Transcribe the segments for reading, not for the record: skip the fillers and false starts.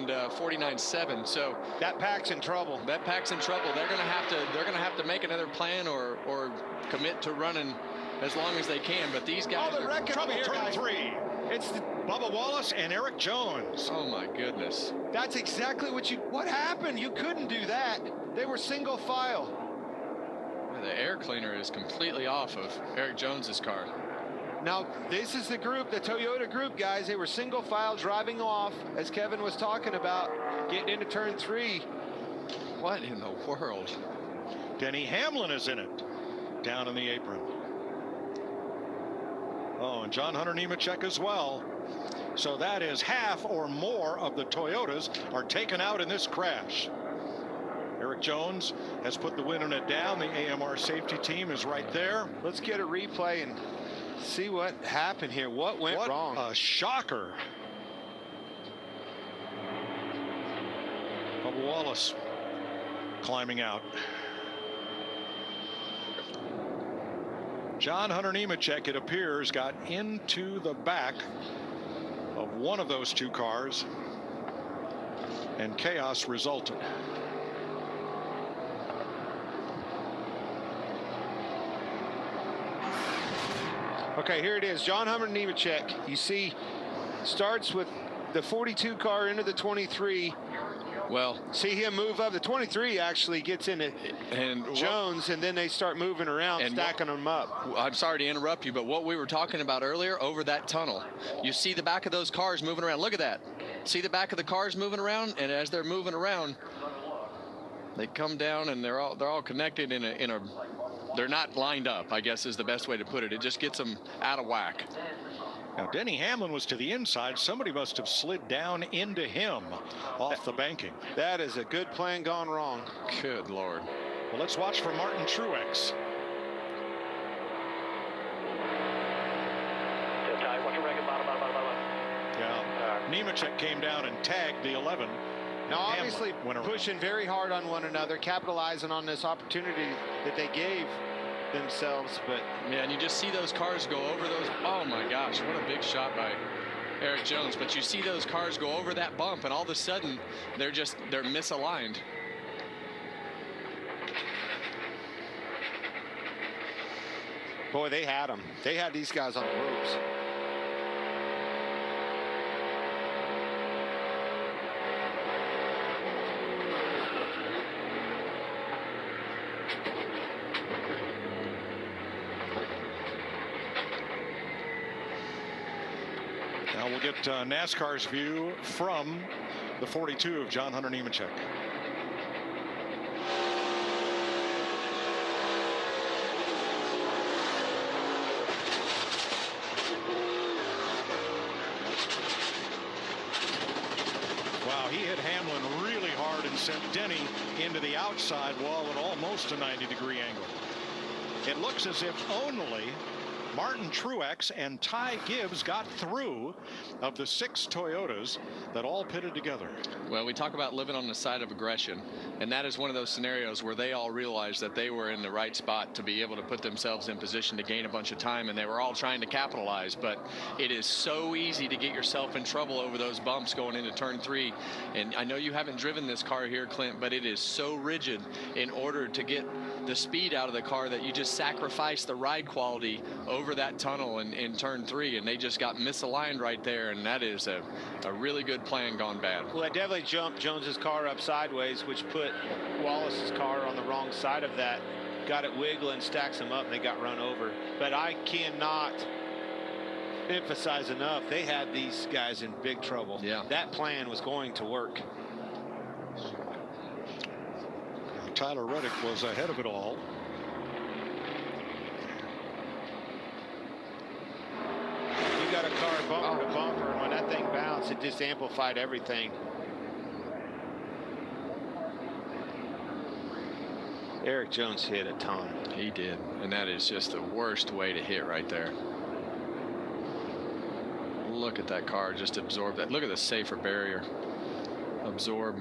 49.7. So that pack's in trouble. That pack's in trouble. They're gonna have to make another plan or commit to running as long as they can. But these guys are in trouble here, turn 3. It's Bubba Wallace and Erik Jones. Oh my goodness. That's exactly what happened. You couldn't do that. They were single file. The air cleaner is completely off of Erik Jones's car. Now, this is the group, the Toyota group, guys. They were single file driving off, as Kevin was talking about, getting into turn 3. What in the world? Denny Hamlin is in it, down in the apron. Oh, and John Hunter Nemechek as well. So that is half or more of the Toyotas are taken out in this crash. Erik Jones has put the win in it down. The AMR safety team is right there. Let's get a replay and see what happened here. What went wrong? What a shocker. Bubba Wallace climbing out. John Hunter Nemechek, it appears, got into the back of one of those two cars, and chaos resulted. Okay, here it is. John Hunter Nemechek. You see, starts with the 42 car into the 23. Well, see him move up. The 23 actually gets into Jones, and then they start moving around, stacking them up. I'm sorry to interrupt you, but what we were talking about earlier, over that tunnel, you see the back of those cars moving around. Look at that. See the back of the cars moving around, and as they're moving around, they come down, and they're all connected in a they're not lined up, I guess is the best way to put it. It just gets them out of whack. Now, Denny Hamlin was to the inside. Somebody must have slid down into him off the banking. That is a good plan gone wrong. Good Lord. Well, let's watch for Martin Truex. Yeah, Nemechek came down and tagged the 11. Now, obviously, pushing very hard on one another, capitalizing on this opportunity that they gave themselves. But yeah, and you just see those cars go over those. Oh my gosh, what a big shot by Erik Jones. But you see those cars go over that bump, and all of a sudden they're misaligned. Boy, they had them. They had these guys on the ropes. Now we'll get NASCAR's view from the 42 of John Hunter Nemechek. Wow, he hit Hamlin really hard and sent Denny into the outside wall at almost a 90-degree angle. It looks as if only Martin Truex and Ty Gibbs got through of the 6 Toyotas that all pitted together. Well, we talk about living on the side of aggression, and that is one of those scenarios where they all realized that they were in the right spot to be able to put themselves in position to gain a bunch of time, and they were all trying to capitalize. But it is so easy to get yourself in trouble over those bumps going into turn 3. And I know you haven't driven this car here, Clint, but it is so rigid in order to get the speed out of the car that you just sacrifice the ride quality over that tunnel in turn 3, and they just got misaligned right there, and that is a really good plan gone bad. Well, it definitely jumped Jones's car up sideways, which put Wallace's car on the wrong side of that. Got it wiggling, stacks them up, and they got run over. But I cannot emphasize enough, they had these guys in big trouble. Yeah. That plan was going to work. Tyler Reddick was ahead of it all. You got a car bumper to bumper, and when that thing bounced, it just amplified everything. Erik Jones hit a ton. He did, and that is just the worst way to hit right there. Look at that car just absorb that. Look at the safer barrier. Absorb.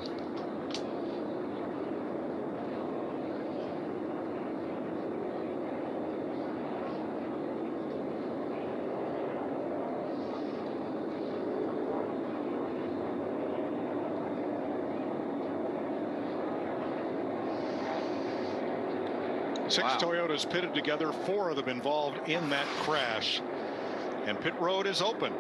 Six Wow. Toyotas pitted together, 4 of them involved in that crash. And pit road is open.